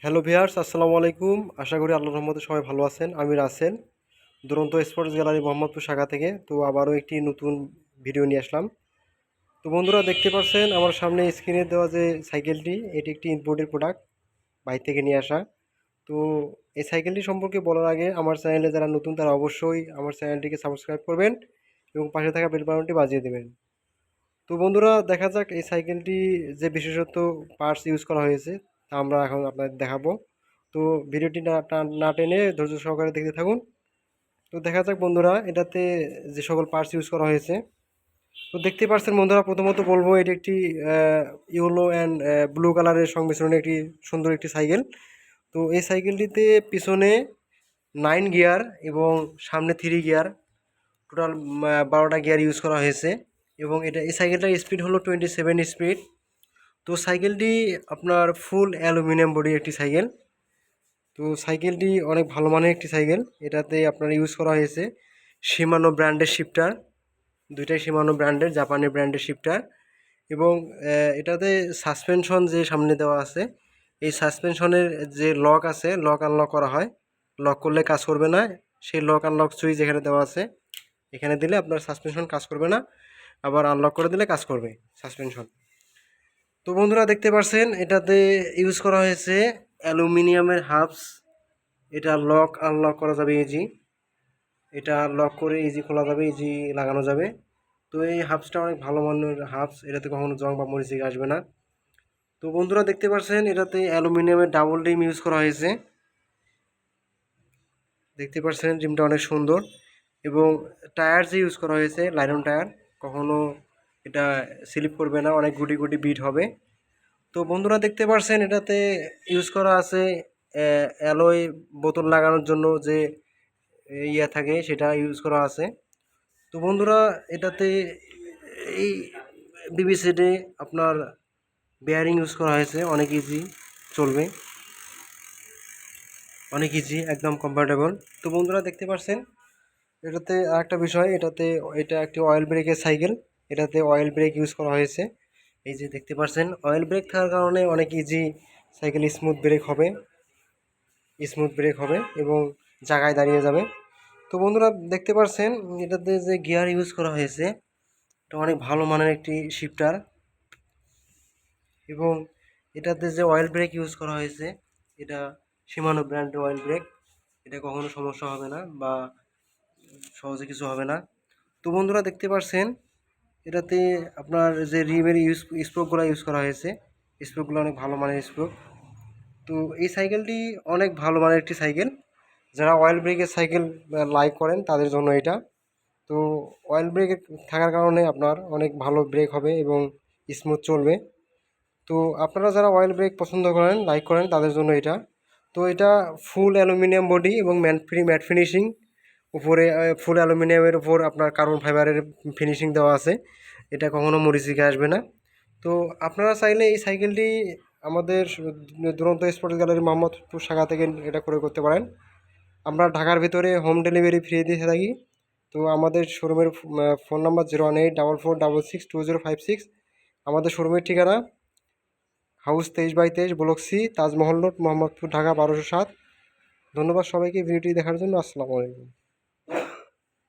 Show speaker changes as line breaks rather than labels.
Hello viewers, আসসালামু আলাইকুম। আশা করি আল্লাহর রহমতে সবাই ভালো আছেন। আমি রাসেল, দুরন্ত স্পোর্টস গ্যালারি মোহাম্মদপুর শাখা থেকে। তো আবারও একটি নতুন ভিডিও নিয়ে আসলাম। তো বন্ধুরা, দেখতে পাচ্ছেন আমার সামনে স্ক্রিনে দেওয়া যে সাইকেলটি, এটি একটি ইম্পোর্টেড প্রোডাক্ট, বাইরে থেকে নিয়ে আসা। তো এই সাইকেলটি সম্পর্কে বলার আগে আমার চ্যানেলে যারা নতুন তারা অবশ্যই আমার চ্যানেলটিকে সাবস্ক্রাইব করবেন এবং পাশে থাকা বেল বাটনটি বাজিয়ে দেবেন। তো বন্ধুরা, দেখা যাক এই সাইকেলটি যে বিশেষত পার্টস ইউজ করা হয়েছে তা আমরা এখন আপনাদের দেখাবো। তো ভিডিওটি না টেনে ধৈর্য সহকারে দেখতে থাকুন। তো দেখা যাক বন্ধুরা, এটাতে যে সকল পার্টস ইউজ করা হয়েছে। তো দেখতে পাচ্ছেন বন্ধুরা, প্রথমত বলবো এটি একটি ইয়েলো অ্যান্ড ব্লু কালারের সংমিশ্রণে একটি সুন্দর একটি সাইকেল। তো এই সাইকেলটিতে পিছনে 9 গিয়ার এবং সামনে 3 গিয়ার, টোটাল 12টা গিয়ার ইউজ করা হয়েছে। এবং এই সাইকেলটার স্পিড হলো 27 স্পিড। তো সাইকেলটি আপনার ফুল অ্যালুমিনিয়াম বডির একটি সাইকেল। তো সাইকেলটি অনেক ভালো মানের একটি সাইকেল। এটাতে আপনার ইউজ করা হয়েছে শিমানো ব্র্যান্ডের শিফটার, দুইটাই শিমানো ব্র্যান্ডের, জাপানি ব্র্যান্ডের শিফটার। এবং এটাতে সাসপেনশন যে সামনে দেওয়া আছে, এই সাসপেনশনের যে লক আছে, লক আনলক করা হয়। লক করলে কাজ করবে না, সেই লক আনলক সুইচ এখানে দেওয়া আছে। এখানে দিলে আপনার সাসপেনশন কাজ করবে না, আবার আনলক করে দিলে কাজ করবে সাসপেনশন। তো বন্ধুরা, দেখতে পাচ্ছেন এটাতে ইউজ করা হয়েছে অ্যালুমিনিয়ামের হাবস। এটা লক আনলক করা যাবে ইজি, এটা লক করে ইজি খোলা যাবে, ইজি লাগানো যাবে। তো এই হাবসটা অনেক ভালো মানের হাবস, এটাতে কখনো জং বা মরিচিকা আসবে না। তো বন্ধুরা, দেখতে পাচ্ছেন এটাতে অ্যালুমিনিয়ামের ডাবল রিম ইউজ করা হয়েছে। দেখতে পাচ্ছেন রিমটা অনেক সুন্দর। এবং টায়ার যে ইউজ করা হয়েছে লাইলন টায়ার, কখনো এটা স্লিপ করবে না, অনেক গুটি গুটি বিট হবে। তো বন্ধুরা, দেখতে পাচ্ছেন এটাতে ইউজ করা আছে অ্যালয় বোতল লাগানোর জন্য যে ইয়ে থাকে, সেটা ইউজ করা আছে। তো বন্ধুরা, এটাতে এই বিবিসিডে আপনার বেয়ারিং ইউজ করা হয়েছে, অনেক ইজি চলবে, অনেক ইজি, একদম কমফোর্টেবল। তো বন্ধুরা, দেখতে পাচ্ছেন এটাতে আরেকটা বিষয়, এটা একটি অয়েল ব্রেকের সাইকেল। এটাতে অয়েল ব্রেক ইউজ করা হয়েছে। এই যে দেখতে পাচ্ছেন, অয়েল ব্রেক থাকার কারণে অনেক ইজি সাইকেল স্মুথ ব্রেক হবে এবং জায়গায় দাঁড়িয়ে যাবে। তো বন্ধুরা, দেখতে পাচ্ছেন এটাতে যে গিয়ার ইউজ করা হয়েছে, এটা অনেক ভালো মানের একটি শিফটার। এবং এটাতে যে অয়েল ব্রেক ইউজ করা হয়েছে, এটা শিমানো ব্র্যান্ডের অয়েল ব্রেক। এটা কখনো সমস্যা হবে না বা সহজে কিছু হবে না। তো বন্ধুরা, দেখতে পাচ্ছেন এটাতে আপনার যে রিমের স্প্রোকগুলো ইউজ করা হয়েছে, স্প্রোকগুলো অনেক ভালো মানের স্প্রোক। তো এই সাইকেলটি অনেক ভালো মানের একটি সাইকেল। যারা অয়েল ব্রেকের সাইকেল লাইক করেন তাদের জন্য এটা। তো অয়েল ব্রেক থাকার কারণে আপনার অনেক ভালো ব্রেক হবে এবং স্মুথ চলবে। তো আপনারা যারা অয়েল ব্রেক পছন্দ করেন, লাইক করেন, তাদের জন্য এটা। তো এটা ফুল অ্যালুমিনিয়াম বডি এবং ম্যাট ফিনিশিং, উপরে ফুল অ্যালুমিনিয়ামের উপর আপনার কার্বন ফাইবারের ফিনিশিং দেওয়া আছে। এটা কখনো মরিচিকা আসবে না। তো আপনারা চাইলে এই সাইকেলটি আমাদের দুরন্ত স্পোর্টস গ্যালারি মোহাম্মদপুর শাখা থেকে এটা ক্রয় করতে পারেন। আমরা ঢাকার ভিতরে হোম ডেলিভারি ফ্রি দিয়ে থাকি। তো আমাদের শোরুমের ফোন নাম্বার 01844662056। আমাদের শোরুমের ঠিকানা house 23/23, block C, Taj Mahal road, Mohammadpur, Dhaka 1207। ধন্যবাদ সবাইকে ভিডিওটি দেখার জন্য। আসসালামু আলাইকুম।